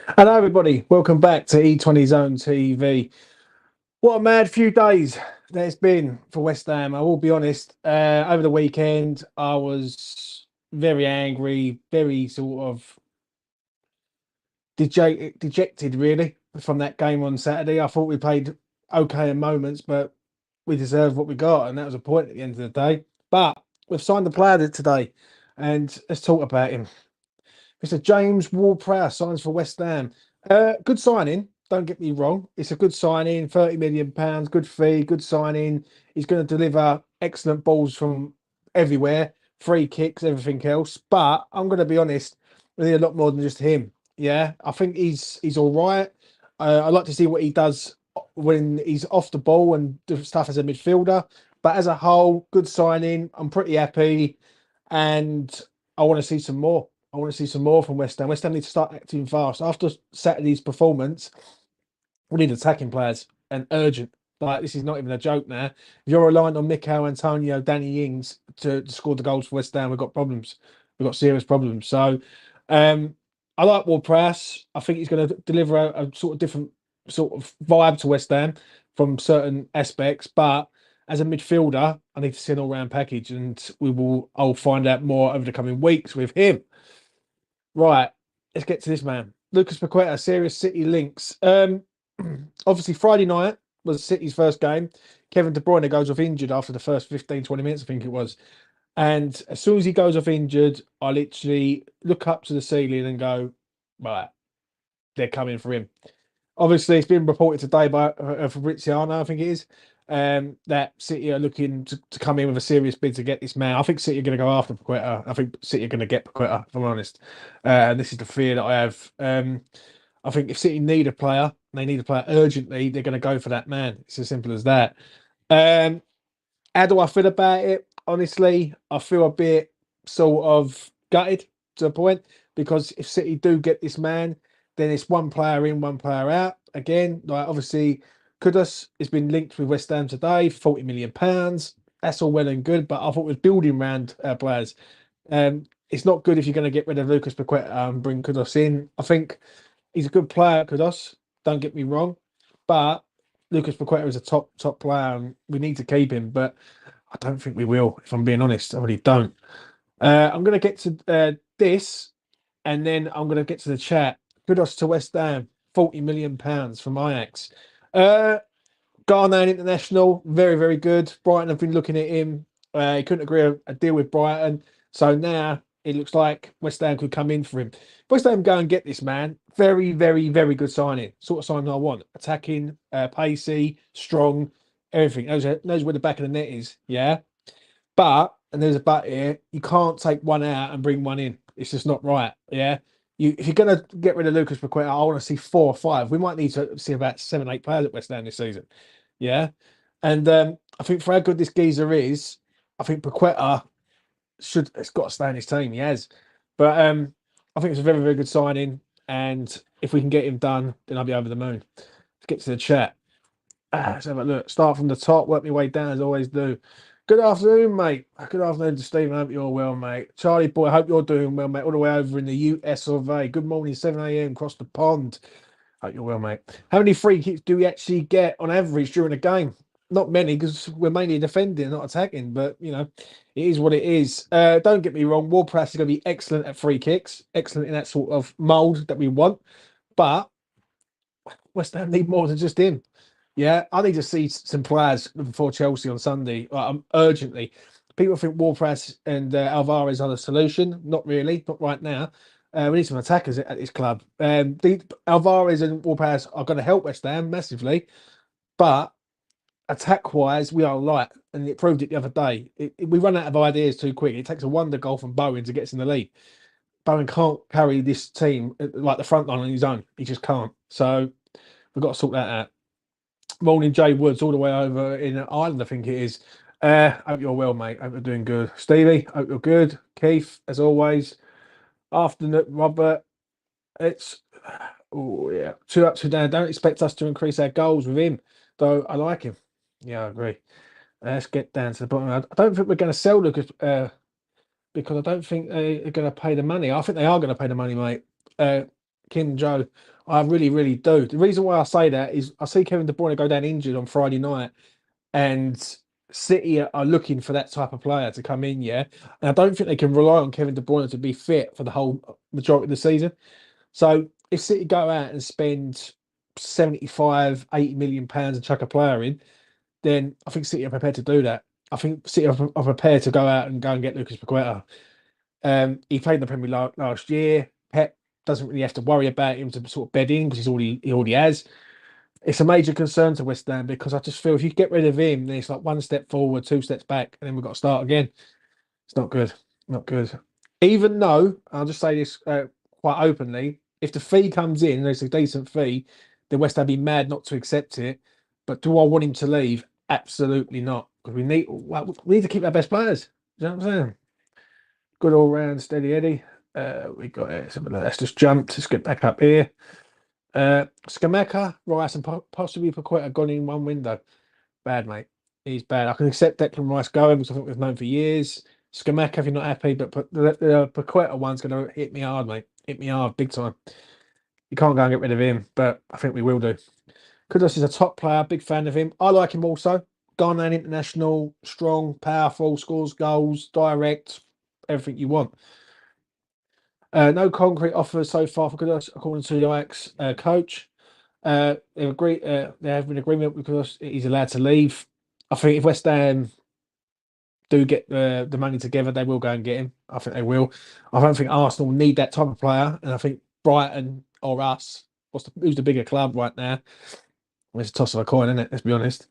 Hello, everybody. Welcome back to E20 Zone TV. What a mad few days there's been for West Ham. I will be honest. Over the weekend, I was very angry, very sort of dejected, really, from that game on Saturday. I thought we played okay in moments, but we deserved what we got, and that was a point at the end of the day. But we've signed the player today, and let's talk about him. Mr. James Ward-Prowse signs for West Ham. Good signing. Don't get me wrong. It's a good signing. £30 million, good fee, good signing. He's going to deliver excellent balls from everywhere, free kicks, everything else. But I'm going to be honest, we need a lot more than just him. Yeah, I think he's all right. I like to see what he does when he's off the ball and do stuff as a midfielder. But as a whole, good signing. I'm pretty happy, and I want to see some more. I want to see some more from West Ham. West Ham need to start acting fast. After Saturday's performance, we need attacking players and urgent. Like, this is not even a joke now. If you're relying on Mikel Antonio, Danny Ings to score the goals for West Ham, we've got problems. We've got serious problems. So I like Ward-Prowse. I think he's going to deliver a sort of different sort of vibe to West Ham from certain aspects. But as a midfielder, I need to see an all-round package, and I'll find out more over the coming weeks with him. Right, let's get to this man. Lucas Paqueta, serious City links. Obviously, Friday night was City's first game. Kevin De Bruyne goes off injured after the first 15, 20 minutes, I think it was. And as soon as he goes off injured, I literally look up to the ceiling and go, right, they're coming for him. Obviously, it's been reported today by Fabriziano, I think it is, that City are looking to come in with a serious bid to get this man. I think City are going to go after Paqueta. I think City are going to get Paqueta, if I'm honest. And this is the fear that I have. I think if City need a player, they need a player urgently, they're going to go for that man. It's as simple as that. How do I feel about it? Honestly, I feel a bit sort of gutted to a point, because if City do get this man, then it's one player in, one player out. Again, like, obviously, Kudus has been linked with West Ham today, £40 million. That's all well and good, but I thought it was building around players. It's not good if you're going to get rid of Lucas Paqueta and bring Kudus in. I think he's a good player, Kudus. Don't get me wrong, but Lucas Paqueta is a top player, and we need to keep him. But I don't think we will, if I'm being honest. I really don't. I'm going to get to this, and then I'm going to get to the chat. Kudos to West Ham, £40 million from Ajax. Ghanaian international, very, very good. Brighton have been looking at him. He couldn't agree a deal with Brighton. So now it looks like West Ham could come in for him. If West Ham go and get this man, very, very, very good signing. Sort of signing I want. Attacking, pacey, strong, everything. Knows where the back of the net is. Yeah. But, and there's a but here, you can't take one out and bring one in. It's just not right. Yeah. If you're going to get rid of Lucas Paqueta, I want to see 4 or 5. We might need to see about 7, 8 players at West Ham this season. Yeah. And I think for how good this geezer is, I think Paqueta it's got to stay in his team. He has. But I think it's a very, very good signing. And if we can get him done, then I'll be over the moon. Let's get to the chat. Let's have a look. Start from the top, work my way down as I always do. Good afternoon, mate. Good afternoon to Stephen. I hope you're well, mate. Charlie boy, I hope you're doing well, mate. All the way over in the US of A. Good morning, 7 a.m. across the pond. Hope you're well, mate. How many free kicks do we actually get on average during a game? Not many, because we're mainly defending, not attacking. But, it is what it is. Don't get me wrong. Ward-Prowse is going to be excellent at free kicks. Excellent in that sort of mould that we want. But West Ham need more than just him. Yeah, I need to see some players before Chelsea on Sunday, urgently. People think Ward-Prowse and Alvarez are the solution. Not really, not right now. We need some attackers at this club. Alvarez and Ward-Prowse are going to help West Ham massively, but attack-wise, we are light, and it proved it the other day. We run out of ideas too quick. It takes a wonder goal from Bowen to get us in the lead. Bowen can't carry this team like the front line on his own. He just can't. So we've got to sort that out. Morning, Jay Woods, all the way over in Ireland, I think it is. Hope you're well, mate. Hope you're doing good. Stevie, hope you're good. Keith, as always. Afternoon, Robert. It's, oh, yeah, 2 up, 2 down. Don't expect us to increase our goals with him, though I like him. Yeah, I agree. Let's get down to the bottom. I don't think we're going to sell Lucas because I don't think they're going to pay the money. I think they are going to pay the money, mate. Kim Joe. I really, really do. The reason why I say that is I see Kevin De Bruyne go down injured on Friday night, and City are looking for that type of player to come in. Yeah, and I don't think they can rely on Kevin De Bruyne to be fit for the whole majority of the season. So if City go out and spend 75, 80 million pounds and chuck a player in, then I think City are prepared to do that. I think City are prepared to go out and get Lucas Paqueta. He played in the Premier League last year. Pep doesn't really have to worry about him to sort of bed in because he already has. It's a major concern to West Ham because I just feel if you get rid of him, then it's like one step forward, two steps back, and then we've got to start again. It's not good. Not good. Even though, I'll just say this quite openly, if the fee comes in, and it's a decent fee, then West Ham be mad not to accept it. But do I want him to leave? Absolutely not. Because we need to keep our best players. Do you know what I'm saying? Good all round, steady Eddie. We got it. Let's just jump. Let's get back up here. Skameka, Rice, and possibly Paqueta gone in one window. Bad, mate. He's bad. I can accept Declan Rice going because I think we've known for years. Skameka, if you're not happy, but the Paqueta one's going to hit me hard, mate. Hit me hard, big time. You can't go and get rid of him, but I think we will do. Kudus is a top player, big fan of him. I like him also. Ghanaian international, strong, powerful, scores goals, direct, everything you want. No concrete offers so far for Kudus, according to the Ajax coach. They agree. They have an agreement because he's allowed to leave. I think if West Ham do get the money together, they will go and get him. I think they will. I don't think Arsenal need that type of player, and I think Brighton or us, who's the bigger club right now? It's a toss of a coin, isn't it? Let's be honest.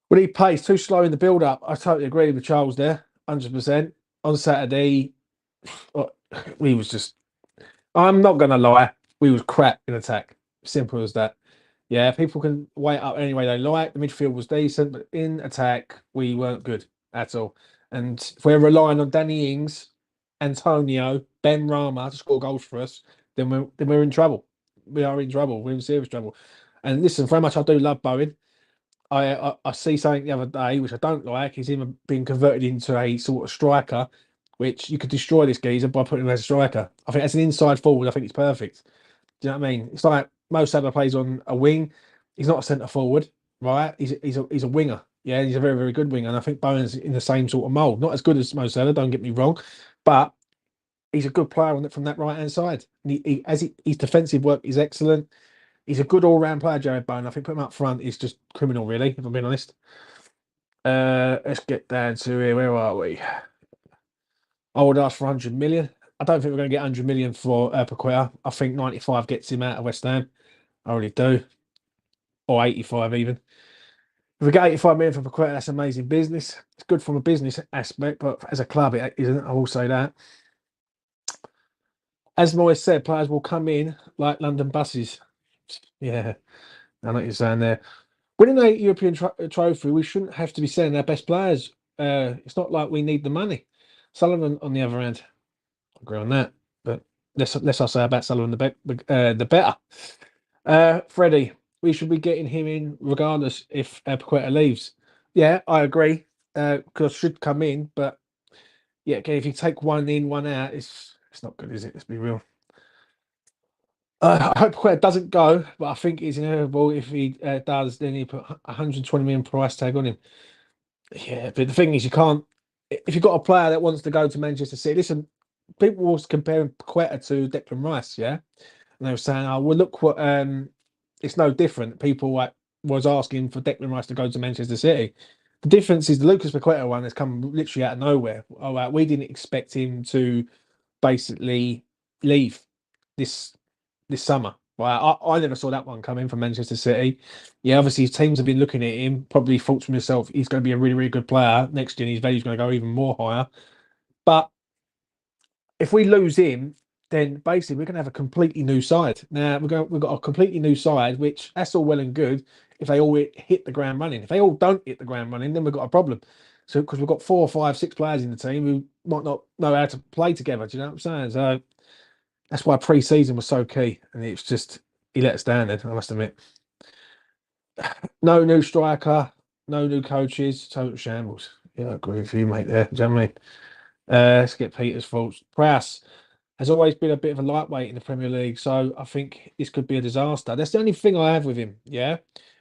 When he plays too slow in the build-up, I totally agree with Charles there, 100%. On Saturday, we was just. I'm not going to lie, we was crap in attack. Simple as that. Yeah, people can wait up any way they like. The midfield was decent, but in attack, we weren't good at all. And if we're relying on Danny Ings, Antonio, Benrahma to score goals for us, then we're in trouble. We are in trouble. We're in serious trouble. And listen, very much I do love Bowen. I see something the other day which I don't like. He's even been converted into a sort of striker, which you could destroy this geezer by putting him as a striker. I think as an inside forward, I think it's perfect. Do you know what I mean? It's like Mo Salah plays on a wing. He's not a centre forward, right? He's a winger. Yeah, he's a very, very good winger. And I think Bowen's in the same sort of mould. Not as good as Mo Salah, don't get me wrong, but he's a good player from that right hand side. And his defensive work is excellent. He's a good all round player, Jared Bowen. I think putting him up front is just criminal, really, if I'm being honest. Let's get down to here. Where are we? I would ask for 100 million. I don't think we're going to get 100 million for Paqueta. I think 95 gets him out of West Ham. I really do. Or 85 even. If we get 85 million for Paqueta, that's amazing business. It's good from a business aspect, but as a club, it isn't. I will say that. As Moyes said, players will come in like London buses. Yeah, I know what you're saying there. Winning a European trophy, we shouldn't have to be selling our best players. It's not like we need the money. Sullivan, on the other hand, I agree on that. But less I say about Sullivan, the better. Freddie, we should be getting him in regardless if Paqueta leaves. Yeah, I agree. Because should come in, but yeah, okay, if you take one in, one out, it's not good, is it? Let's be real. I hope Paqueta doesn't go, but I think it's inevitable. If he does, then he put 120 million price tag on him. Yeah, but the thing is, you can't. If you've got a player that wants to go to Manchester City, listen, people was comparing Paqueta to Declan Rice, yeah, and they were saying, "Oh, well, look what it's no different." People was asking for Declan Rice to go to Manchester City. The difference is the Lucas Paqueta one has come literally out of nowhere. All right, we didn't expect him to basically leave this summer. Right, I never saw that one coming from Manchester City. Yeah, obviously teams have been looking at him, probably thought to himself, he's going to be a really, really good player next year. And his value's going to go even more higher. But if we lose him, then basically we're going to have a completely new side. Now we've got a completely new side, which that's all well and good if they all hit the ground running. If they all don't hit the ground running, then we've got a problem. So because we've got 4, 5, 6 players in the team who might not know how to play together. Do you know what I'm saying? So that's why pre-season was so key, and it's just he let us down. Then I must admit, no new striker, no new coaches, total shambles. Yeah, I agree with you, mate. There, do you know what I mean? Let's get Peter's thoughts. Prowse. has always been a bit of a lightweight in the Premier League, so I think this could be a disaster. That's the only thing I have with him. Yeah,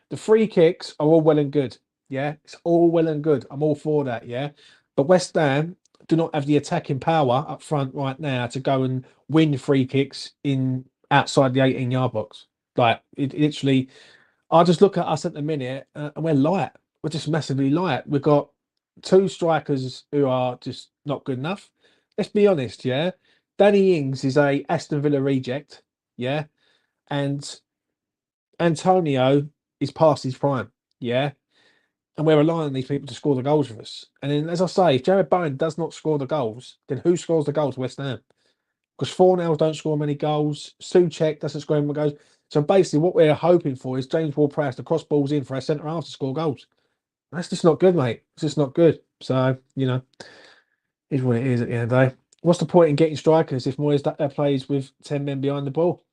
the free kicks are all well and good. Yeah, it's all well and good. I'm all for that. Yeah, but West Ham do not have the attacking power up front right now to go and win free kicks in outside the 18-yard box. Like it literally, I just look at us at the minute and we're light. We're just massively light. We've got two strikers who are just not good enough. Let's be honest, yeah. Danny Ings is a Aston Villa reject, yeah, and Antonio is past his prime, yeah, and we're relying on these people to score the goals for us. And then, as I say, if Jared Bowen does not score the goals, then who scores the goals? West Ham, because Fornals don't score many goals. Souček doesn't score many goals. So basically, what we're hoping for is James Ward-Prowse to cross balls in for our centre half to score goals. That's just not good, mate. It's just not good. So is what it is at the end of the day. What's the point in getting strikers if Moyes plays with 10 men behind the ball?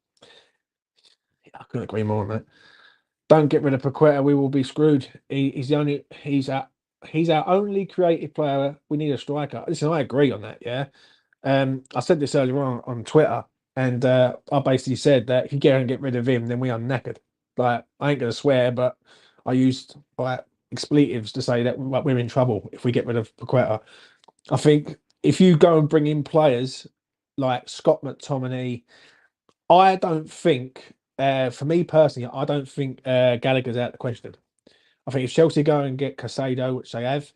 I couldn't agree more on that. Don't get rid of Paqueta, we will be screwed. He's our only creative player. We need a striker. Listen, I agree on that, yeah. I said this earlier on Twitter, and I basically said that if you get rid of him, then we are knackered. Like, I ain't gonna swear, but I used like expletives to say that we're in trouble if we get rid of Paqueta. I think if you go and bring in players like Scott McTominay, I don't think, for me personally, I don't think Gallagher's out of the question. I think if Chelsea go and get Casado, which they have,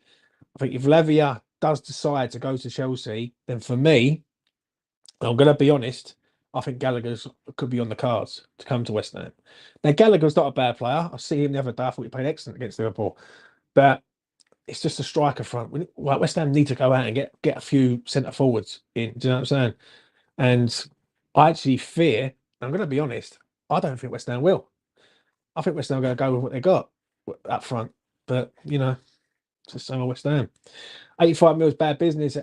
I think if Lavia does decide to go to Chelsea, then for me, I'm going to be honest, I think Gallagher's could be on the cards to come to West Ham. Now, Gallagher's not a bad player. I see him the other day. I thought he played excellent against Liverpool. But it's just a striker front. Like West Ham need to go out and get a few centre forwards in. Do you know what I'm saying? And I actually fear, I'm going to be honest, I don't think West Ham will. I think West Ham are going to go with what they got up front. But, it's the same with West Ham. 85 mil is bad business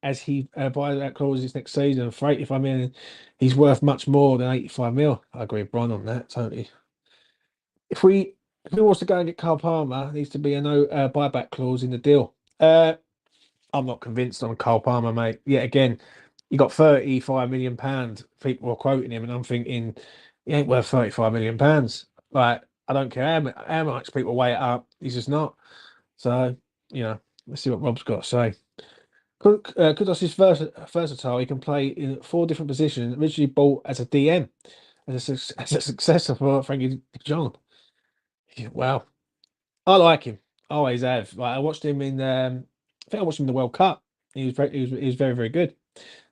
as he buys out clauses next season. For 85 million, he's worth much more than 85 mil. I agree with Brian on that, totally. If we wants to go and get Carl Palmer, there needs to be a no buyback clause in the deal. I'm not convinced on Carl Palmer, mate. Yet again, you got £35 million. People are quoting him, and I'm thinking he ain't worth £35 million. Like, I don't care how much people weigh it up. He's just not. So, let's see what Rob's got to say. Kudus is versatile. He can play in 4 different positions. Originally bought as a DM, as a successor for Frankie de Jong. Wow, I like him. I always have. Like, I watched him in. I think I watched him in the World Cup. He was very, very good.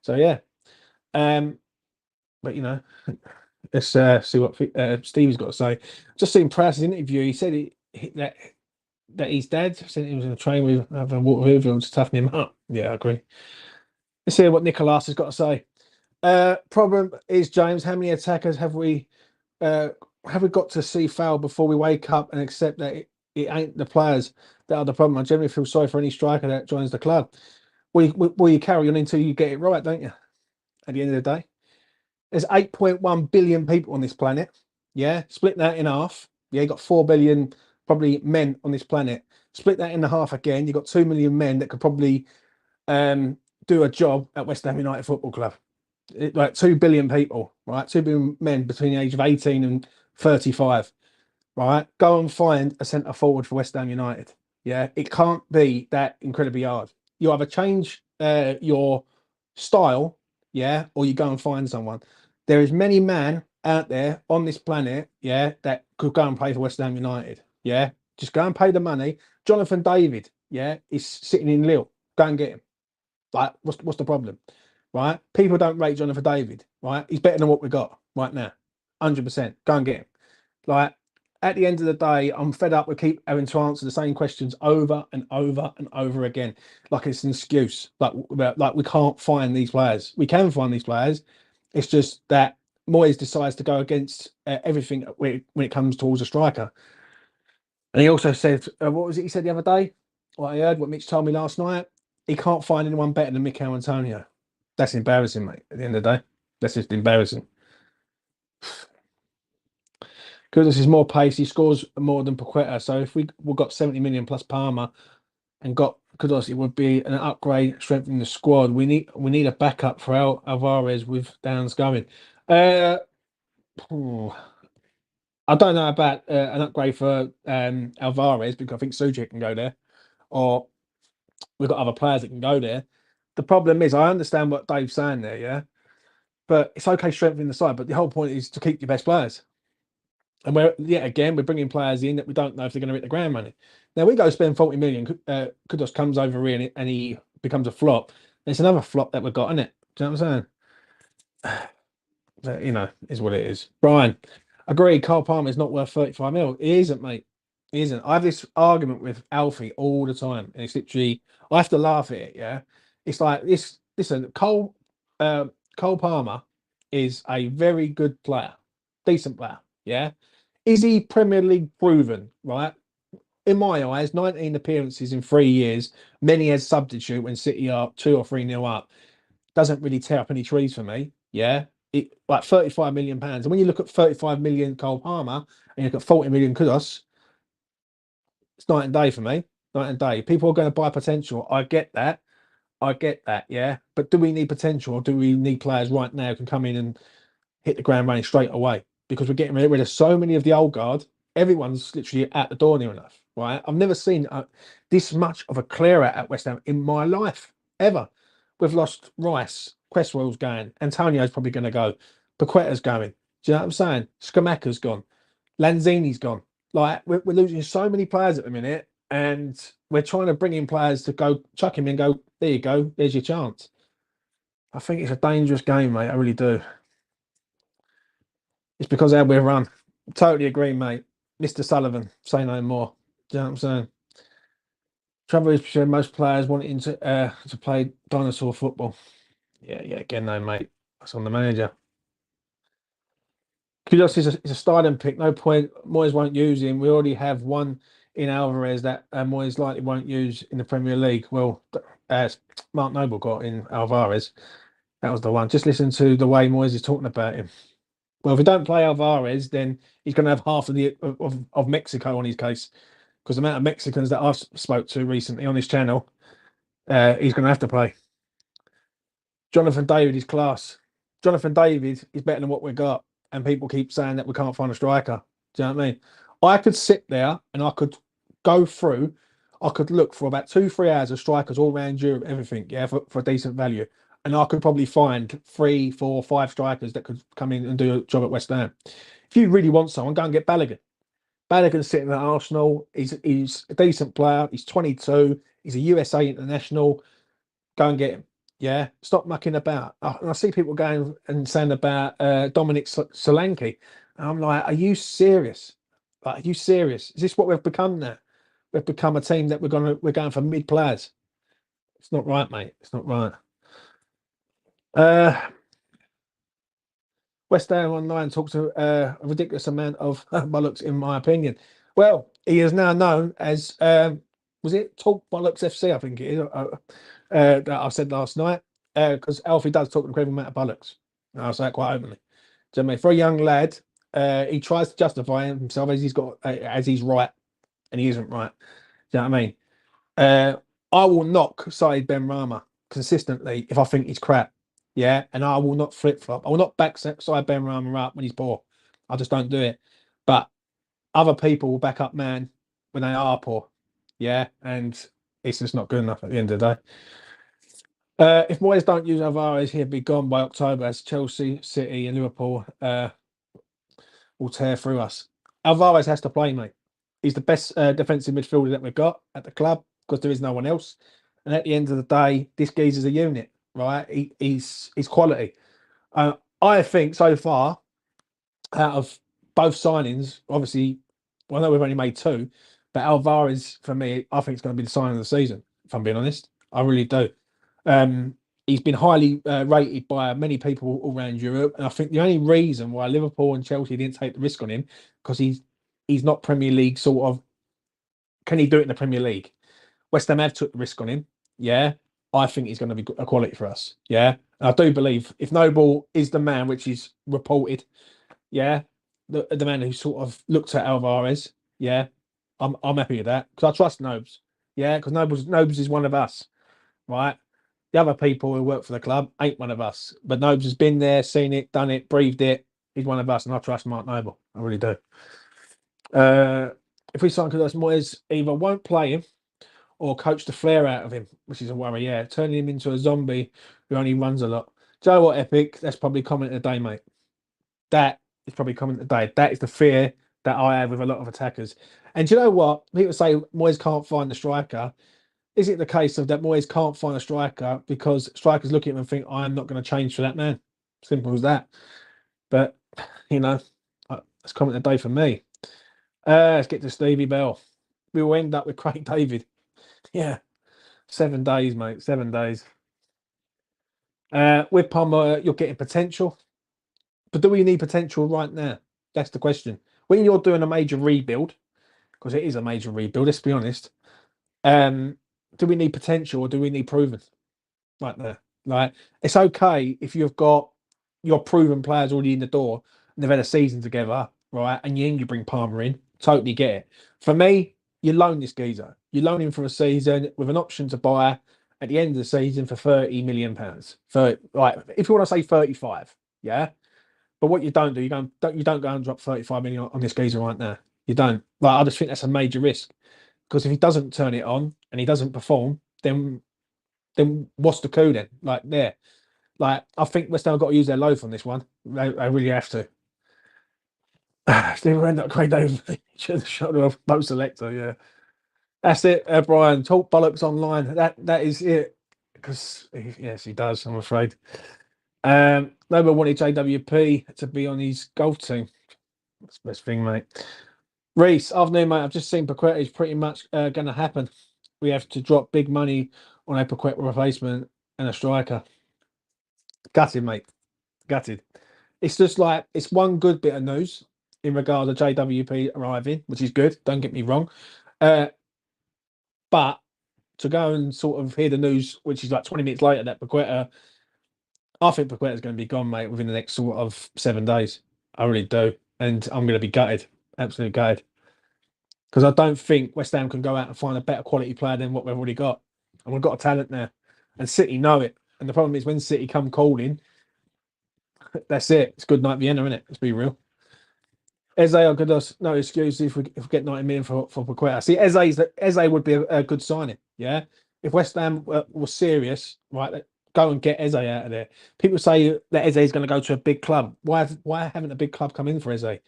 So yeah. But let's see what Stevie's got to say. Just seen Prowse's interview. He said that his dad said he was going to train with having water with him to toughen him up. Yeah, I agree. Let's see what Nicolas has got to say. Problem is, James, how many attackers have we got to see foul before we wake up and accept that it ain't the players that are the problem? I generally feel sorry for any striker that joins the club. Well, you carry on until you get it right, don't you? At the end of the day, there's 8.1 billion people on this planet. Yeah, split that in half. Yeah, you got 4 billion probably men on this planet. Split that in half again. You got 2 million men that could probably do a job at West Ham United Football Club. Like 2 billion people, right? 2 billion men between the age of 18 and 35, right? Go and find a centre forward for West Ham United. Yeah, it can't be that incredibly hard. You either change your style, yeah, or you go and find someone. There is many men out there on this planet, yeah, that could go and play for West Ham United. Yeah, just go and pay the money. Jonathan David, yeah, is sitting in Lille. Go and get him. Like, what's the problem? Right? People don't rate Jonathan David, right? He's better than what we got right now. 100%. Go and get him. Like, at the end of the day, I'm fed up with keep having to answer the same questions over and over and over again. Like it's an excuse. Like we can't find these players. We can find these players. It's just that Moyes decides to go against everything when it comes towards a striker. And he also said, what was it he said the other day? What I heard, what Mitch told me last night. He can't find anyone better than Mikel Antonio. That's embarrassing, mate. At the end of the day, that's just embarrassing. Kudus is more pace. He scores more than Paqueta. So if we got 70 million plus Palmer and got Kudus, it would be an upgrade, strengthening the squad. We need a backup for Alvarez with Downs going. Uh, phew, I don't know about an upgrade for Alvarez because I think Sujic can go there, or we've got other players that can go there. The problem is, I understand what Dave's saying there, yeah, but it's okay strengthening the side, but the whole point is to keep your best players. And we're bringing players in that we don't know if they're going to hit the ground running. Now we go spend 40 million. Kudus comes over here and he becomes a flop. It's another flop that we've got, isn't it? Do you know what I'm saying? Is what it is. Brian, agree. Carl Palmer is not worth 35 mil. He isn't, mate. He isn't. I have this argument with Alfie all the time, and it's literally I have to laugh at it. Yeah, it's like this. Listen, Cole Palmer is a very good player, decent player. Yeah, is he Premier League proven? Right. In my eyes, 19 appearances in 3 years, many as substitute when City are 2 or 3 nil up. Doesn't really tear up any trees for me. Yeah. Like 35 million pounds. And when you look at 35 million Cole Palmer and you look at 40 million Kudus, it's night and day for me. Night and day. People are going to buy potential. I get that. I get that. Yeah. But do we need potential or do we need players right now who can come in and hit the ground running straight away? Because we're getting rid of so many of the old guard. Everyone's literally at the door near enough. Right. I've never seen this much of a clear out at West Ham in my life ever. We've lost Rice, Cresswell's going, Antonio's probably going to go, Paqueta's going. Do you know what I'm saying? Skamaka's gone, Lanzini's gone. Like we're losing so many players at the minute, and we're trying to bring in players to go chuck him in, go there you go, there's your chance. I think it's a dangerous game, mate. I really do. It's because how we're run. Totally agree, mate. Mr. Sullivan, say no more. Do you know what I'm saying? Trouble is, most players wanting to play dinosaur football. Yeah, again, no, mate. That's on the manager. Kudus is a starting pick. No point. Moyes won't use him. We already have one in Alvarez that Moyes likely won't use in the Premier League. Well, as Mark Noble got in Alvarez, that was the one. Just listen to the way Moyes is talking about him. Well, if we don't play Alvarez, then he's going to have half of Mexico on his case because the amount of Mexicans that I've spoke to recently on his channel, he's going to have to play. Jonathan David is class. Jonathan David is better than what we got, and people keep saying that we can't find a striker. Do you know what I mean? I could sit there and I could go through. I could look for about 2-3 hours of strikers all around Europe, everything, yeah, for decent value, and I could probably find 3, 4, 5 strikers that could come in and do a job at West Ham. If you really want someone, go and get Balogun. Balogun's sitting at Arsenal. He's a decent player. He's 22. He's a USA international. Go and get him. Yeah, stop mucking about. And I see people going and saying about Dominic Solanke. And I'm like, are you serious? Like, are you serious? Is this what we've become now? We've become a team that we're going for mid players. It's not right, mate. It's not right. West Ham Online talks a ridiculous amount of bollocks, in my opinion. Well, he is now known as was it Talk Bollocks FC? I think it is. That I said last night because Alfie does talk an incredible amount of bollocks. I'll say it quite openly. Do you know what I mean? For a young lad, he tries to justify himself as he's right, and he isn't right. Do you know what I mean? I will knock Saeed Benrahma consistently if I think he's crap. Yeah, and I will not flip flop. I will not back Saeed Benrahma up when he's poor. I just don't do it. But other people will back up man when they are poor. Yeah, and it's just not good enough at the end of the day. If Moyes don't use Alvarez, he'll be gone by October as Chelsea, City, and Liverpool will tear through us. Alvarez has to play, mate. He's the best defensive midfielder that we've got at the club because there is no one else. And at the end of the day, this geezer's a unit, right? He's quality. I think so far, out of both signings, obviously, well, I know we've only made 2, but Alvarez, for me, I think it's going to be the signing of the season, if I'm being honest. I really do. He's been highly rated by many people all around Europe, and I think the only reason why Liverpool and Chelsea didn't take the risk on him because he's not Premier League sort of. Can he do it in the Premier League? West Ham have took the risk on him. Yeah, I think he's going to be a quality for us. Yeah, and I do believe if Noble is the man, which is reported, yeah, the man who sort of looked at Alvarez, yeah, I'm happy with that because I trust Nobes. Yeah, because Nobes is one of us, right? The other people who work for the club ain't one of us. But Nobes has been there, seen it, done it, breathed it. He's one of us, and I trust Mark Noble. I really do. If we sign Kudus, Moyes either won't play him or coach the flair out of him, which is a worry. Yeah, turning him into a zombie who only runs a lot. Do you know what, Epic? That's probably comment of the day, mate. That is probably comment of the day. That is the fear that I have with a lot of attackers. And do you know what? People say Moyes can't find the striker. Is it the case of that Moyes can't find a striker because strikers look at him and think, I'm not going to change for that man? Simple as that. But, you know, that's comment of the day for me. Let's get to Stevie Bell. We will end up with Craig David. Yeah, 7 days, mate. 7 days. With Palmer, you're getting potential. But do we need potential right now? That's the question. When you're doing a major rebuild, because it is a major rebuild, let's be honest, do we need potential or do we need proven right there? Like, it's okay if you've got your proven players already in the door and they've had a season together, right? And you bring Palmer in, totally get it. For me, you loan this geezer. You loan him for a season with an option to buy at the end of the season for £30 million. For like, if you want to say 35, yeah. But what you don't do, you don't go and drop 35 million on this geezer right now. You don't. Like, I just think that's a major risk because if he doesn't turn it on and he doesn't perform, then what's the coup then? Like there, like I think West Ham have got to use their loaf on this one. They really have to. Still end up Craig David should have shot off post selector. Yeah, that's it. Brian, talk bollocks online. That is it. Because yes, he does. I'm afraid. Nobody wanted JWP to be on his golf team. That's the best thing, mate. Reese, afternoon, mate. I've just seen Paqueta is pretty much going to happen. We have to drop big money on a Paqueta replacement and a striker. Gutted, mate. Gutted. It's just like it's one good bit of news in regard to JWP arriving, which is good. Don't get me wrong. But to go and sort of hear the news, which is like 20 minutes later, that Paqueta, I think Paqueta's going to be gone, mate, within the next sort of 7 days. I really do. And I'm going to be gutted. Absolutely gutted. Because I don't think West Ham can go out and find a better quality player than what we've already got. And we've got a talent there. And City know it. And the problem is when City come calling, that's it. It's good night Vienna, isn't it? Let's be real. Eze or Kudus, no excuse if we get 90 million for Paqueta. See, Eze would be a good signing. Yeah. If West Ham was serious, right, go and get Eze out of there. People say that Eze is going to go to a big club. Why haven't a big club come in for Eze?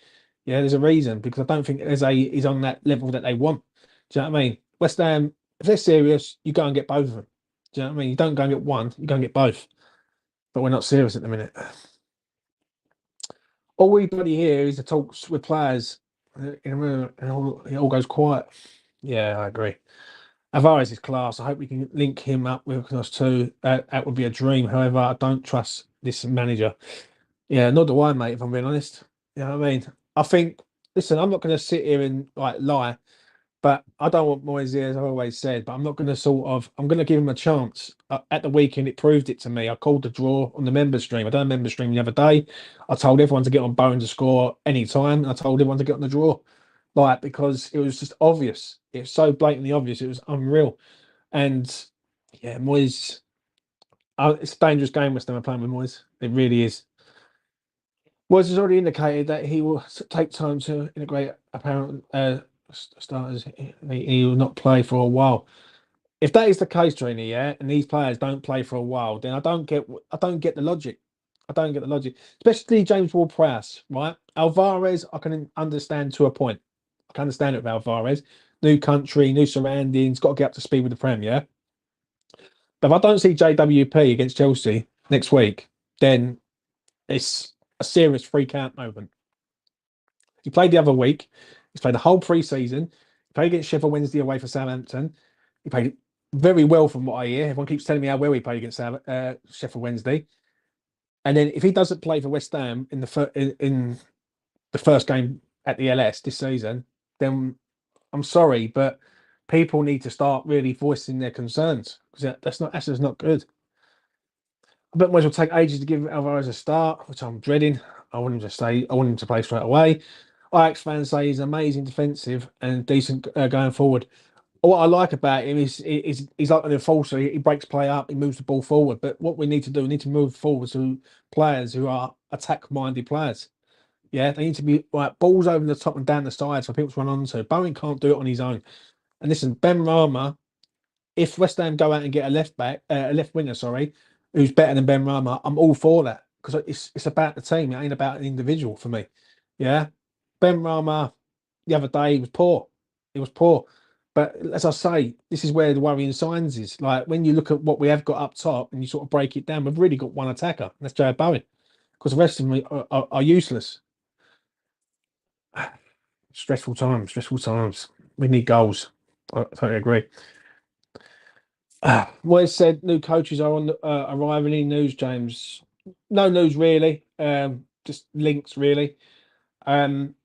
Yeah, there's a reason because I don't think Eze is on that level that they want. Do you know what I mean? West Ham, if they're serious, you go and get both of them. Do you know what I mean? You don't go and get one, you go and get both. But we're not serious at the minute. All we bloody hear is the talks with players in a room and it all goes quiet. Yeah, I agree. Alvarez is class. I hope we can link him up with us too. That would be a dream. However, I don't trust this manager. Yeah, nor do I, mate, if I'm being honest. You know what I mean? I think, listen, I'm not going to sit here and like lie, but I don't want Moyes here, as I've always said, but I'm not going to I'm going to give him a chance. At the weekend, it proved it to me. I called the draw on the member stream. I done a member stream the other day. I told everyone to get on Bowen to score anytime. I told everyone to get on the draw. Like, because it was just obvious. It was so blatantly obvious. It was unreal. And yeah, Moyes, it's a dangerous game West Ham are playing with Moyes. It really is. Moyes has already indicated that he will take time to integrate apparent starters. He will not play for a while. If that is the case, Trini, yeah, and these players don't play for a while, then I don't get the logic. I don't get the logic, especially James Ward-Prowse, right? Alvarez, I can understand to a point. I can understand it with Alvarez. New country, new surroundings, got to get up to speed with the Prem, yeah? But if I don't see JWP against Chelsea next week, then it's a serious freak out moment. He played the other week. He's played the whole pre-season. He played against Sheffield Wednesday away for Southampton. He played very well from what I hear. Everyone keeps telling me how well he played against Sheffield Wednesday. And then if he doesn't play for West Ham in the first game at the LS this season, then I'm sorry, but people need to start really voicing their concerns because that's just not good. I bet Moyes will take ages to give Alvarez a start, which I'm dreading. I want him to play straight away. Ajax fans say he's amazing defensive and decent going forward. what I like about him is he's like an enforcer. He breaks play up, he moves the ball forward. But what we need to do, we need to move forward to players who are attack-minded players. Yeah, they need to be like balls over the top and down the sides for people to run onto. Bowen can't do it on his own. And listen, Benrahma, if West Ham go out and get a left back, a left winger, sorry, who's better than Benrahma, I'm all for that because it's about the team. It ain't about an individual for me. Yeah, Benrahma the other day he was poor. He was poor. But as I say, this is where the worrying signs is. Like when you look at what we have got up top and you sort of break it down, we've really got one attacker, and that's Jared Bowen, because the rest of them are useless. Stressful times, stressful times. We need goals. I totally agree. Moyes said new coaches are on arriving. Any news, James? No news really. Just links really. Um,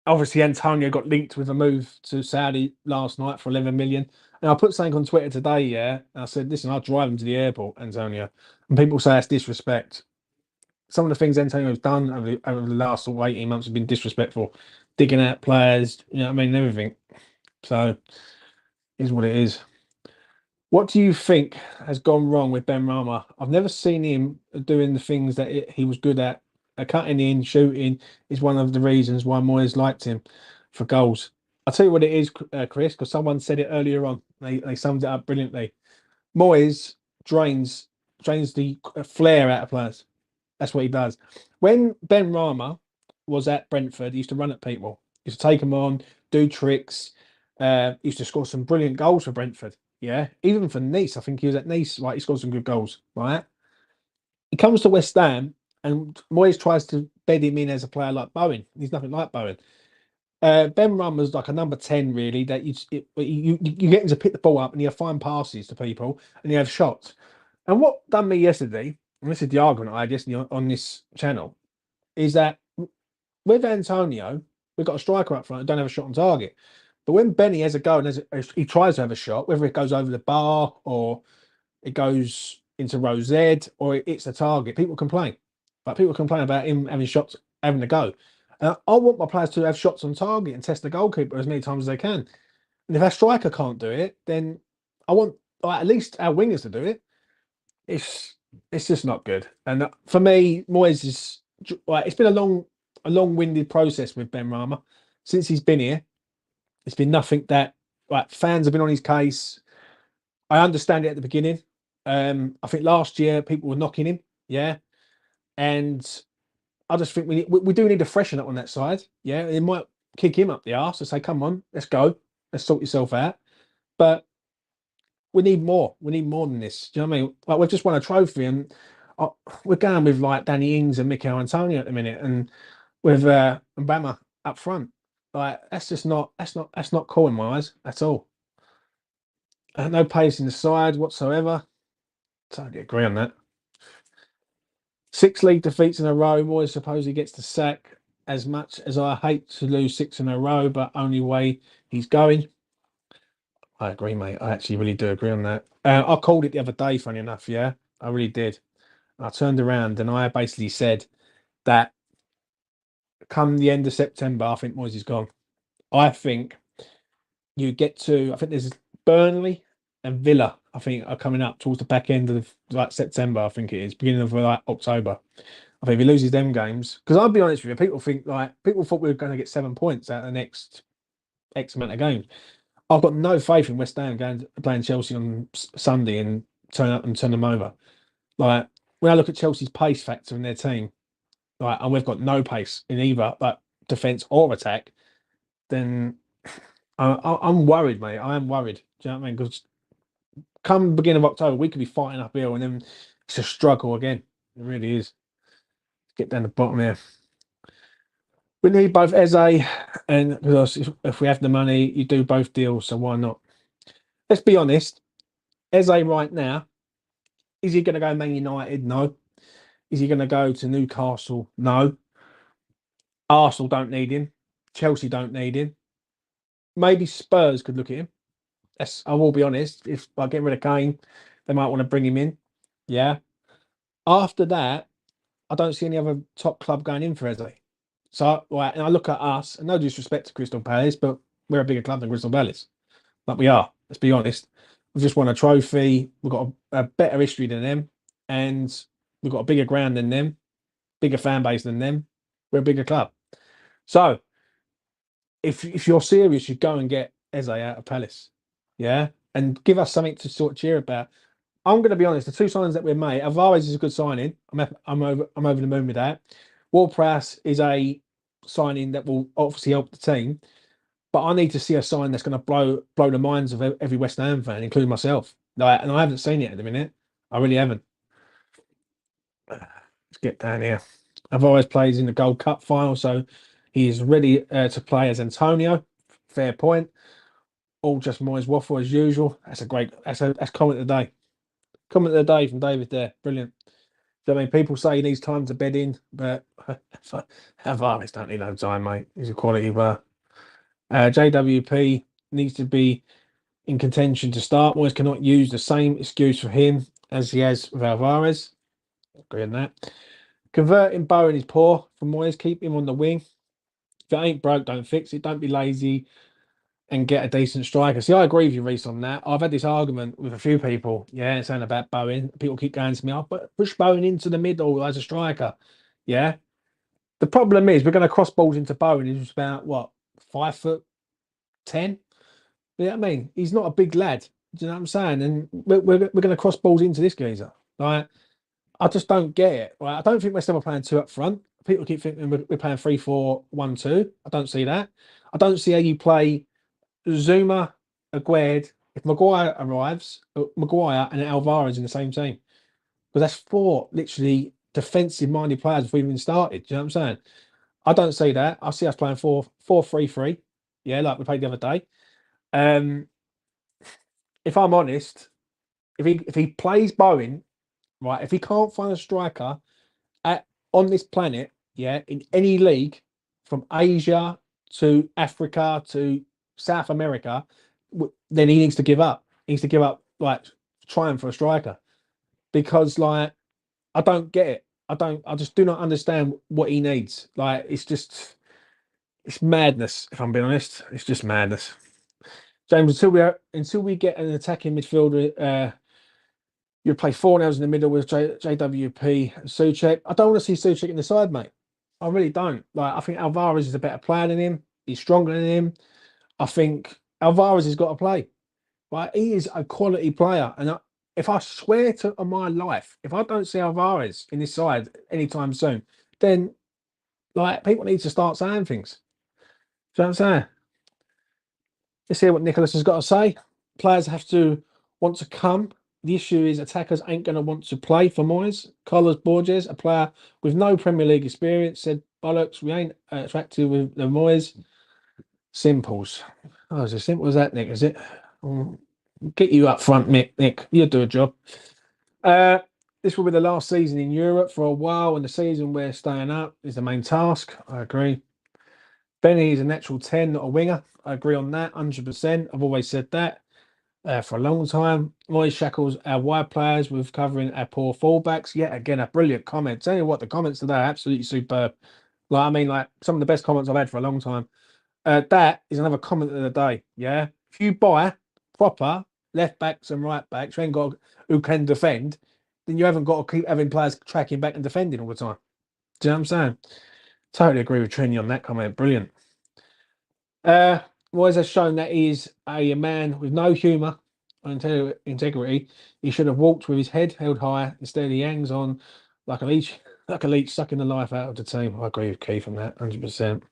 Obviously Antonio got linked with a move to Saudi last night for 11 million. And I put something on Twitter today, yeah. And I said, listen, I'll drive him to the airport, Antonio. And people say that's disrespect. Some of the things Antonio's done over the last 18 months have been disrespectful. Digging out players, you know what I mean, and everything. So is what it is. What do you think has gone wrong with Benrahma? I've never seen him doing the things that he was good at. Cutting in, shooting is one of the reasons why Moyes liked him for goals. I'll tell you what it is, Chris, because someone said it earlier on. They summed it up brilliantly. Moyes drains the flair out of players. That's what he does. When Benrahma was at Brentford, he used to run at people. He used to take them on, do tricks. He used to score some brilliant goals for Brentford. Yeah, even for Nice, I think he was at Nice. Right, he scored some good goals. Right, he comes to West Ham, and Moyes tries to bed him in as a player like Bowen. He's nothing like Bowen. Benrahma's like a number 10, really. That you get him to pick the ball up, and you have fine passes to people, and you have shots. And what done me yesterday, and this is the argument I had yesterday on this channel, is that with Antonio, we've got a striker up front who don't have a shot on target. But when Benny has a go and he tries to have a shot, whether it goes over the bar or it goes into row Z or it's a target, people complain. Like people complain about him having shots, having a go. I want my players to have shots on target and test the goalkeeper as many times as they can. And if our striker can't do it, then I want like, at least our wingers to do it. It's it's just not good. And for me, Moyes is like it's been a long-winded process with Benrahma since he's been here. It's been nothing that like fans have been on his case. I understand it at the beginning. I think last year people were knocking him, yeah, and I just think we do need to freshen up on that side. Yeah, it might kick him up the arse and say, "Come on, let's go, let's sort yourself out." But we need more. We need more than this. Do you know what I mean? Like we've just won a trophy, and uh, we're going with like Danny Ings and Mikel Antonio at the minute, and with Mbama up front. Like that's just not that's not cool in my eyes at all. No pace in the side whatsoever. Totally agree on that. 6 league defeats in a row. Moyes supposedly gets the sack. As much as I hate to lose 6 in a row, but only way he's going. I agree, mate. I actually really do agree on that. I called it the other day, funny enough. Yeah, I really did. I turned around and I basically said that come the end of September, I think Moyes is gone. I think you get to, I think there's Burnley and Villa, I think, are coming up towards the back end of like September, I think it is, beginning of like October. I think if he loses them games, because I'll be honest with you, people think like people thought we were going to get 7 points out of the next X amount of games. I've got no faith in West Ham going playing Chelsea on Sunday and turn up and turn them over. Like when I look at Chelsea's pace factor in their team, like and we've got no pace in either like defense or attack, then I'm worried, mate. I am worried. Do you know what I mean? Because come beginning of October, we could be fighting uphill, and then it's a struggle again. It really is. Get down the bottom here. We need both Eze and because if we have the money, you do both deals. So why not? Let's be honest. Eze right now, is he going to go Man United? No. Is he going to go to Newcastle? No. Arsenal don't need him. Chelsea don't need him. Maybe Spurs could look at him. Yes, I will be honest. If I get rid of Kane, they might want to bring him in. Yeah. After that, I don't see any other top club going in for Eze. So, right, and I look at us, and no disrespect to Crystal Palace, but we're a bigger club than Crystal Palace. Like we are. Let's be honest. We've just won a trophy. We've got a better history than them, and we've got a bigger ground than them, bigger fan base than them. We're a bigger club. So if you're serious, you go and get Eze out of Palace, yeah, and give us something to sort of cheer about. I'm going to be honest. The two signings that we've made, Alvarez is a good signing. I'm over the moon with that. WARD-PROWSE is a signing that will obviously help the team, but I need to see a sign that's going to blow the minds of every West Ham fan, including myself. Like, and I haven't seen it at the minute. I really haven't. Let's get down here. Alvarez plays in the Gold Cup final, so he is ready to play as Antonio. Fair point. All just Moyes waffle as usual. That's comment of the day. Comment of the day from David there. Brilliant. I mean, people say he needs time to bed in, but Alvarez don't need no time, mate. He's a quality player. JWP needs to be in contention to start. Moyes cannot use the same excuse for him as he has with Alvarez. Agree on that. Converting Bowen is poor for Moyes. Keep him on the wing. If it ain't broke, don't fix it. Don't be lazy and get a decent striker. See, I agree with you, Reese, on that. I've had this argument with a few people, yeah, saying about Bowen. People keep going to me, oh, but push Bowen into the middle as a striker. Yeah. The problem is we're going to cross balls into Bowen. He's about, what, 5'10"? You know what I mean? He's not a big lad. Do you know what I'm saying? And we're going to cross balls into this geezer. Like, I just don't get it. Right? I don't think we're still playing two up front. People keep thinking we're playing 3-4-1-2. I don't see that. I don't see how you play Zuma, Aguerd. If Maguire arrives, Maguire and Alvarez in the same team. Because that's four literally defensive-minded players before we even started. Do you know what I'm saying? I don't see that. I see us playing 4-3-3. Yeah, like we played the other day. If I'm honest, if he plays Bowen, right, if he can't find a striker on this planet, yeah, in any league from Asia to Africa to South America, then he needs to give up. He needs to give up, like, trying for a striker, because, like, I don't get it. I just do not understand what he needs. Like, it's madness. If I'm being honest, it's just madness. James, until we get an attacking midfielder, you play four nails in the middle with JWP and Souček. I don't want to see Souček in the side, mate. I really don't. Like, I think Alvarez is a better player than him. He's stronger than him. I think Alvarez has got to play. Right? He is a quality player. And if I swear on my life, if I don't see Alvarez in this side anytime soon, then, like, people need to start saying things. Do you know what I'm saying? Let's hear what Nicholas has got to say. Players have to want to come. The issue is attackers ain't going to want to play for Moyes. Carlos Borges, a player with no Premier League experience, said, bollocks, we ain't attracted with the Moyes. Simples. Oh, is it as simple as that, Nick? Is it? Get you up front, Nick. You'll do a job. This will be the last season in Europe for a while, and the season we're staying up is the main task. I agree. Benny is a natural 10, not a winger. I agree on that, 100%. I've always said that for a long time. Moyes shackles our wide players with covering our poor fullbacks. Yet again, a brilliant comment. Tell you what, the comments today are absolutely superb. Like, I mean, like, some of the best comments I've had for a long time. That is another comment of the day. Yeah, if you buy proper left backs and right backs, you ain't got who can defend, then you haven't got to keep having players tracking back and defending all the time. Do you know what I'm saying? Totally agree with Trini on that comment. Brilliant. Moyes has shown that he is a man with no humour and integrity. He should have walked with his head held high. Instead, he hangs on like a leech, sucking the life out of the team. I agree with Keith on that, 100%.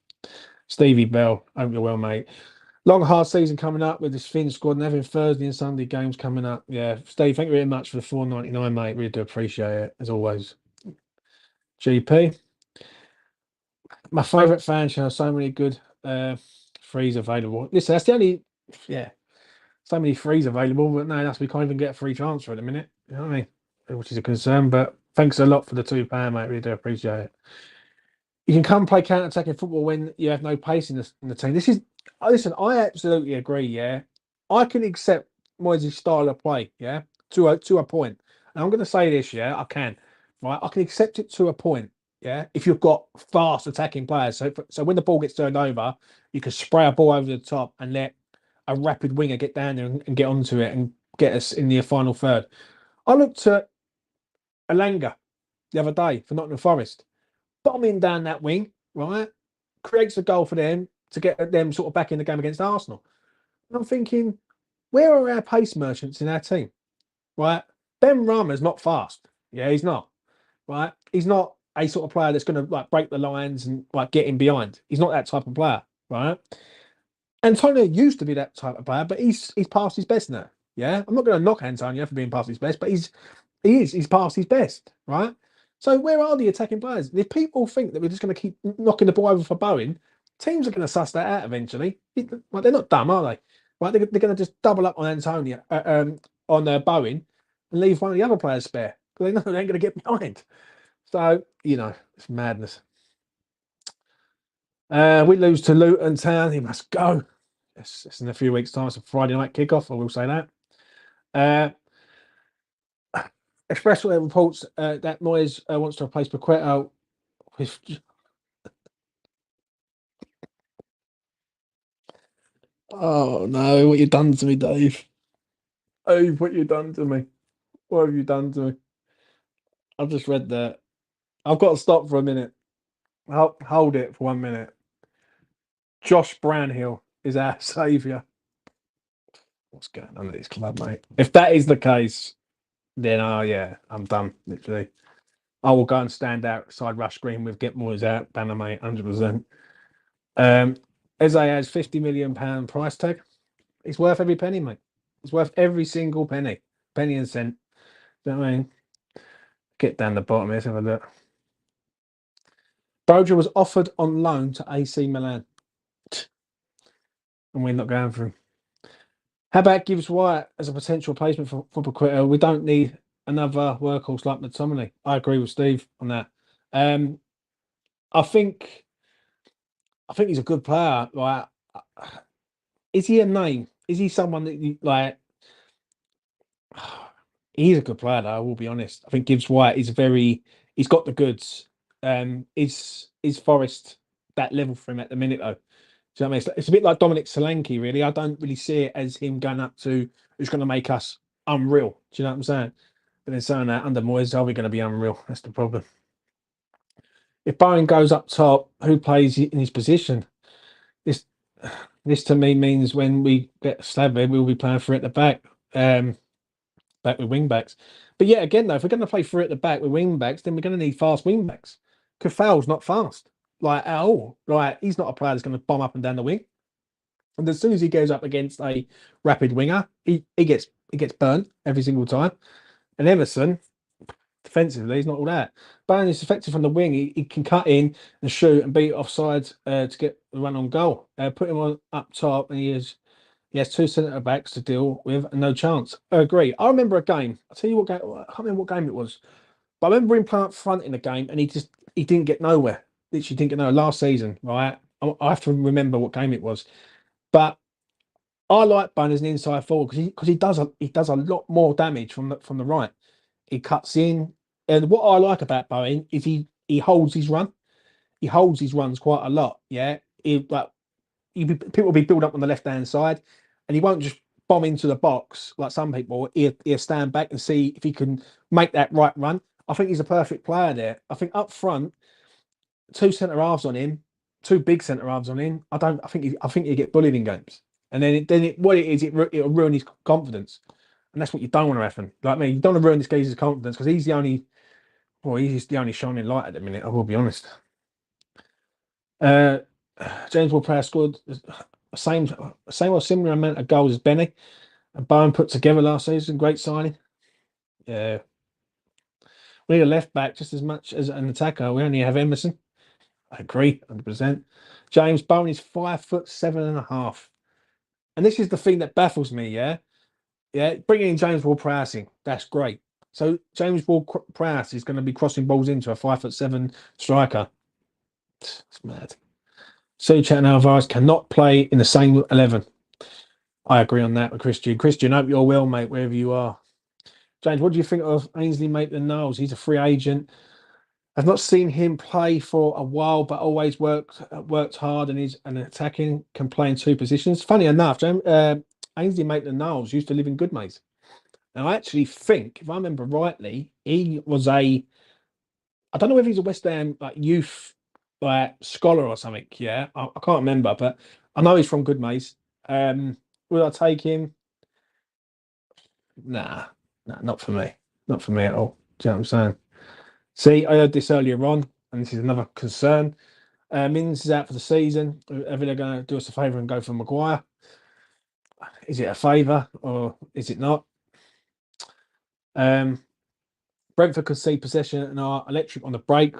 Stevie Bell, hope you're well, mate. Long, hard season coming up with this Finn squad and having Thursday and Sunday games coming up. Yeah, Steve, thank you very much for the $4.99, mate. Really do appreciate it, as always. GP. My favourite fan show, so many good frees available. Listen, that's the only, so many frees available, but no, we can't even get a free transfer at the minute. You know what I mean? Which is a concern, but thanks a lot for the £2, mate. Really do appreciate it. You can come play counter-attacking football when you have no pace in the team. Listen, I absolutely agree, yeah. I can accept Moyes' style of play, yeah, to a point. And I'm going to say this, yeah, I can. Right? I can accept it to a point. Yeah, if you've got fast attacking players, so when the ball gets turned over, you can spray a ball over the top and let a rapid winger get down there and get onto it and get us in the final third. I looked at Alanga the other day for Nottingham Forest, bombing down that wing, right? Creates a goal for them to get them sort of back in the game against Arsenal. And I'm thinking, where are our pace merchants in our team? Right? Benrahma is not fast. Yeah, he's not. Right? He's not a sort of player that's going to like break the lines and like get in behind. He's not that type of player. Right? Antonio used to be that type of player, but he's past his best now. Yeah, I'm not going to knock Antonio for being past his best, but he's past his best, right? So where are the attacking players? If people think that we're just going to keep knocking the ball over for Bowen, teams are going to suss that out eventually. Well, they're not dumb, are they? Right? They're going to just double up on Antonio, on Bowen, and leave one of the other players spare because they know they ain't going to get behind. So it's madness. We lose to Luton Town. He must go. It's in a few weeks' time. It's a Friday night kickoff. I will say that. Expressway reports that Moyes wants to replace Paqueta with. Oh no! What you done to me, Dave? Oh, what you done to me? What have you done to me? I've just read that. I've got to stop for a minute. Hold it for 1 minute. Josh Brownhill is our saviour. What's going on at this club, mate? If that is the case, then yeah, I'm done. Literally, I will go and stand outside Rush Green with Get Moyes out banner, mate. 100%. Eze has £50 million price tag. It's worth every penny, mate. It's worth every single penny, penny and cent. Do you know what I mean? Get down the bottom here, let's have a look. Broja was offered on loan to AC Milan, and we're not going for him. How about Gibbs White as a potential replacement for Paqueta? We don't need another workhorse like McTominay. I agree with Steve on that. I think he's a good player. Like, is he a name? Is he someone that you like? He's a good player, though. I will be honest. I think Gibbs White is he's got the goods. Is Forest that level for him at the minute though? Do you know what I mean? It's a bit like Dominic Solanke, really. I don't really see it as him going up to who's going to make us unreal. Do you know what I'm saying? But then saying that under Moyes, are we going to be unreal? That's the problem. If Bowen goes up top, who plays in his position? This this to me means when we get Slavin, we'll be playing for at the back. Back with wing backs. But yeah, again though, if we're going to play through at the back with wing backs, then we're going to need fast wing backs. Kufal's not fast, like at all. Like he's not a player that's going to bomb up and down the wing. And as soon as he goes up against a rapid winger, he gets burnt every single time. And Emerson, defensively, he's not all that. Bowen is effective from the wing. He can cut in and shoot and beat it offside to get the run on goal. Put him on up top, and he has two centre backs to deal with and no chance. I agree. I remember a game. I'll tell you what game. I can't remember what game it was, but I remember him playing up front in the game, and he didn't get nowhere. Literally didn't get nowhere last season. Right. I have to remember what game it was, but I like Bowen as an inside forward because he does a lot more damage from the right. He cuts in, and what I like about Bowen is he holds his run. He holds his runs quite a lot. Yeah. People will be built up on the left hand side, and he won't just bomb into the box like some people. He'll stand back and see if he can make that right run. I think he's a perfect player there. I think up front, two centre halves on him, two big centre halves on him. I think he get bullied in games, and what it is, it'll ruin his confidence, and that's what you don't want to happen. Like me, you don't want to ruin this guy's confidence because he's the only shining light at the minute. I will be honest. James Ward-Prowse scored same or similar amount of goals as Benny and Bowen put together last season. Great signing. Yeah. We need a left back just as much as an attacker. We only have Emerson. I agree, 100%. James Bowen is 5'7.5". And this is the thing that baffles me, yeah? Yeah, bringing in James Ward-Prowse in, that's great. So James Ward-Prowse is going to be crossing balls into a 5'7" striker. It's mad. Suchet and Alvarez cannot play in the same 11. I agree on that with Christian. Christian, hope you're well, mate, wherever you are. James, what do you think of Ainsley Maitland-Niles? He's a free agent. I've not seen him play for a while, but always worked hard and he's an attacking, can play in two positions. Funny enough, Ainsley Maitland-Niles used to live in Goodmayes. And I actually think, if I remember rightly, he was I don't know if he's a West Ham like youth like scholar or something. Yeah, I can't remember, but I know he's from Goodmayes. Will I take him? Nah, nah, not for me. Not for me at all. Do you know what I'm saying? See, I heard this earlier on, and this is another concern. Mins is out for the season. Are Villa going to do us a favour and go for Maguire? Is it a favour or is it not? Um, Brentford could see possession and are electric on the break.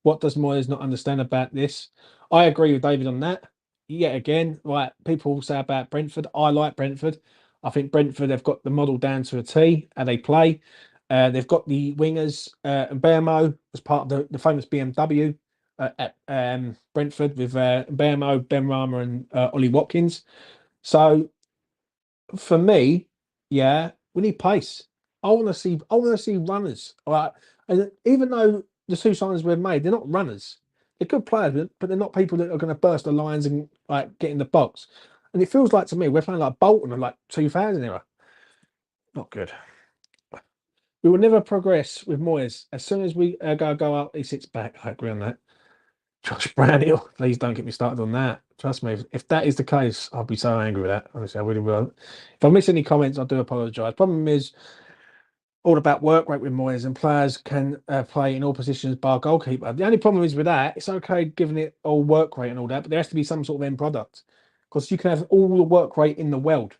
What does Moyes not understand about this? I agree with David on that. Yet again, right, people say about Brentford. I like Brentford. I think Brentford have got the model down to a T, how they play. They've got the wingers, and Bermo was part of the famous BMW at Brentford with Bermo, Benrahma, and Ollie Watkins. So for me, yeah, we need pace. I want to see runners. All right. And even though the two signings we've made, they're not runners. They're good players, but they're not people that are going to burst the lines and like get in the box. And it feels like to me we're playing like Bolton of like 2000 era. Not good. We will never progress with Moyes. As soon as we go up, he sits back. I agree on that. Josh Brownhill, please don't get me started on that. Trust me, if that is the case, I'll be so angry with that. Honestly, I really will. If I miss any comments, I do apologise. Problem is, all about work rate with Moyes, and players can play in all positions bar goalkeeper. The only problem is with that, it's okay giving it all work rate and all that, but there has to be some sort of end product because you can have all the work rate in the world,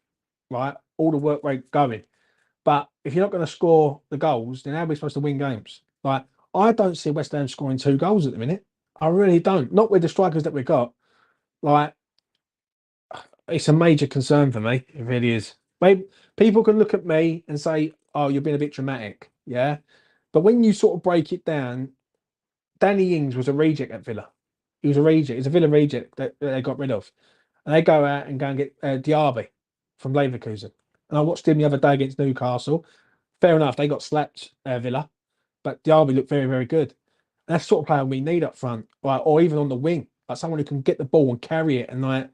right? All the work rate going. But if you're not going to score the goals, then how are we supposed to win games? Like, I don't see West Ham scoring 2 goals at the minute. I really don't. Not with the strikers that we've got. Like, it's a major concern for me. It really is. Maybe people can look at me and say, "Oh, you're being a bit dramatic," yeah. But when you sort of break it down, Danny Ings was a reject at Villa. He was a reject. He's a Villa reject that they got rid of, and they go out and go and get Diaby from Leverkusen. And I watched him the other day against Newcastle. Fair enough, they got slapped, Villa, but Diaby looked very, very good. And that's the sort of player we need up front, like, or even on the wing, like someone who can get the ball and carry it. And like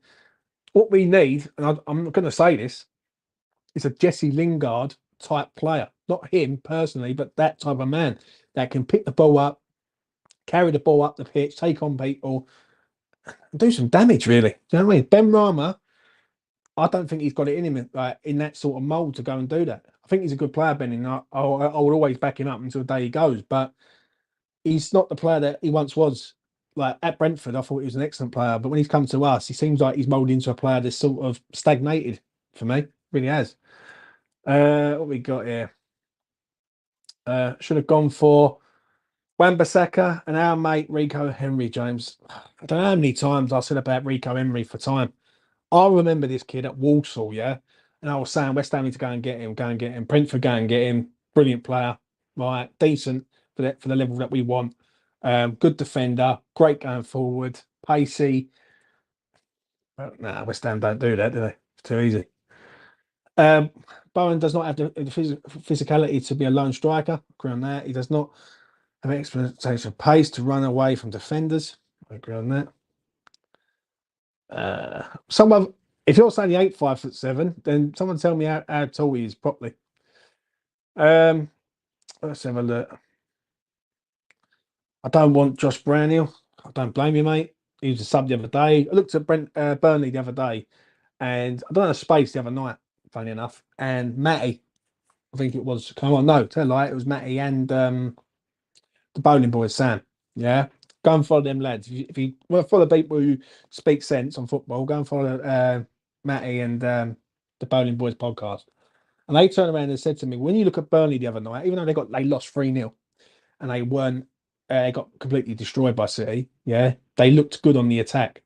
what we need, and I'm not going to say this, is a Jesse Lingard type player. Not him personally, but that type of man that can pick the ball up, carry the ball up the pitch, take on people, and do some damage. Really, do you know what I mean? Benrahma, I don't think he's got it in him like in that sort of mould to go and do that. I think he's a good player, Ben, and I will always back him up until the day he goes. But he's not the player that he once was. Like at Brentford, I thought he was an excellent player, but when he's come to us, he seems like he's moulded into a player that's sort of stagnated for me. Really has. What we got here? Should have gone for Wan-Bissaka and our mate Rico Henry, James. I don't know how many times I said about Rico Henry for time. I remember this kid at Walsall, yeah, and I was saying West Ham need to go and get him, go and get him. Brentford, go and get him. Brilliant player, right? Decent for the level that we want. Good defender, great going forward, pacey. Well, nah, West Ham don't do that, do they? It's too easy. Um, Bowen does not have the physicality to be a lone striker. Agree on that. He does not have expectation of pace to run away from defenders. I agree on that. Someone, if you're saying he ain't 5'7", then someone tell me how tall he is properly. Let's have a look. I don't want Josh Brownhill. I don't blame you, mate. He was a sub the other day. I looked at Burnley the other day, and I don't know space the other night. Funny enough, and Matty, I think it was. Come on, no, tell a lie. It was Matty and the bowling boys, Sam. Yeah, go and follow them lads. If you well, follow people who speak sense on football, go and follow Matty and the Bowling Boys podcast. And they turned around and said to me, when you look at Burnley the other night, even though they lost 3-0 and they weren't, they got completely destroyed by City. Yeah, they looked good on the attack.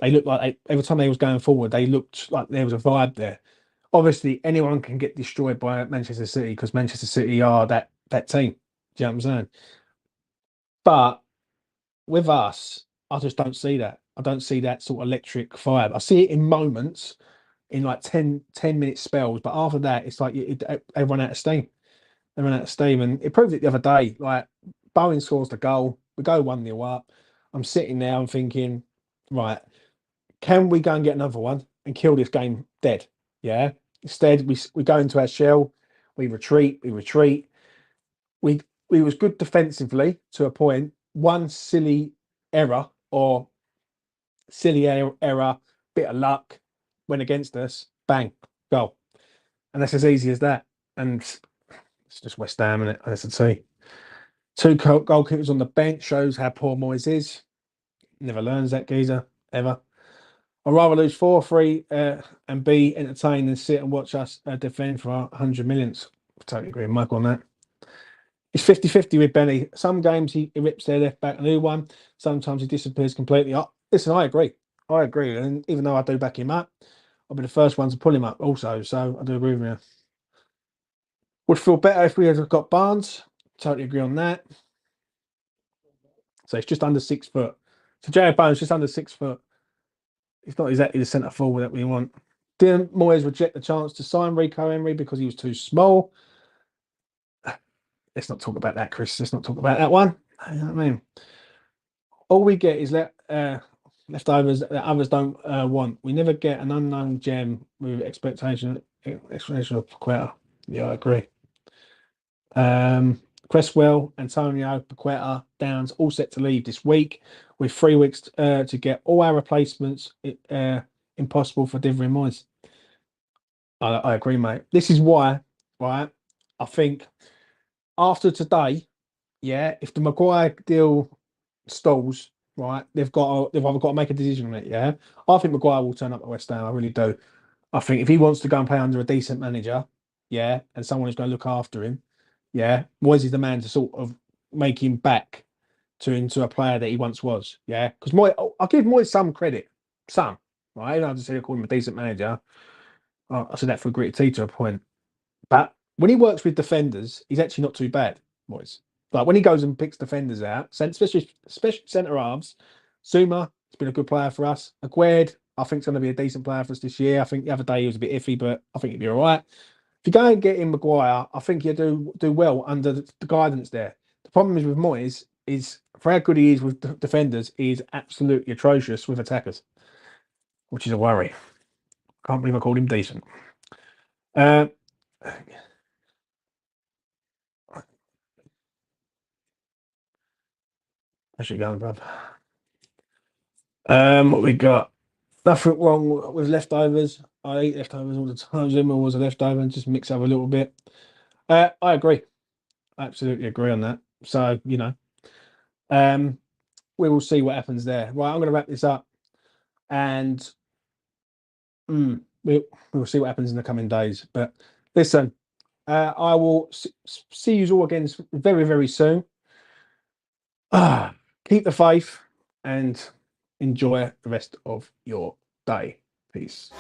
They looked like every time they was going forward, they looked like there was a vibe there. Obviously, anyone can get destroyed by Manchester City because Manchester City are that team. Do you know what I'm saying? But with us, I just don't see that. I don't see that sort of electric vibe. I see it in moments, in like 10-minute spells, but after that, it's like they run out of steam. They run out of steam, and it proved it the other day. Like Bowen scores the goal. We go 1-0 up. I'm sitting there, I'm thinking, right, can we go and get another one and kill this game dead? Yeah. Instead, we go into our shell, we retreat. We we was good defensively to a point. One silly error or error, bit of luck went against us. Bang, goal, and that's as easy as that. And it's just West Ham, and as I say, two goalkeepers on the bench shows how poor Moyes is. Never learns that geezer ever. I'd rather lose 4-3 and be entertained than sit and watch us defend for 100 millions. I totally agree with Michael on that. It's 50-50 with Benny. Some games he rips their left back a new one. Sometimes he disappears completely. Listen, I agree. I agree. And even though I do back him up, I'll be the first one to pull him up also. So I do agree with you. Would feel better if we had got Barnes. Totally agree on that. So it's just under 6 foot. So J.A. Barnes just under 6 foot. He's not exactly the centre forward that we want. Didn't Moyes reject the chance to sign Rico Henry because he was too small? Let's not talk about that, Chris. Let's not talk about that one. You know what I mean? All we get is leftovers that others don't want. We never get an unknown gem with expectation of Paqueta. Yeah, I agree. Cresswell, Antonio, Paqueta, Downs all set to leave this week with 3 weeks to get all our replacements. Impossible for Diver and Moyes. I agree, mate. This is why, right? I think after today, yeah, if the Maguire deal stalls, right, they've either got to make a decision on it. Yeah, I think Maguire will turn up at West Ham. I really do. I think if he wants to go and play under a decent manager, yeah, and someone who's going to look after him, yeah, Moyes is the man to sort of make him back into a player that he once was. Yeah, because I'll give Moyes some credit, some. Right, I just said I call him a decent manager. I said that for Gritty T to a point. But when he works with defenders, he's actually not too bad, Moyes. Like when he goes and picks defenders out, especially centre halves, Zuma has been a good player for us. Aguerd, I think, is going to be a decent player for us this year. I think the other day he was a bit iffy, but I think he'll be all right. If you go and get in Maguire, I think you do well under the guidance there. The problem is with Moyes is for how good he is with defenders, he's absolutely atrocious with attackers, which is a worry. Can't believe I called him decent. Uh, How's it going, bruv? What we got? Nothing wrong with leftovers. I eat leftovers all the time. Zimmer was a leftover and just mix up a little bit. I agree. I absolutely agree on that. So, um, we will see what happens there. Right, I'm going to wrap this up and we'll see what happens in the coming days. But listen, I will see you all again very, very soon. Keep the faith and enjoy the rest of your day. Peace.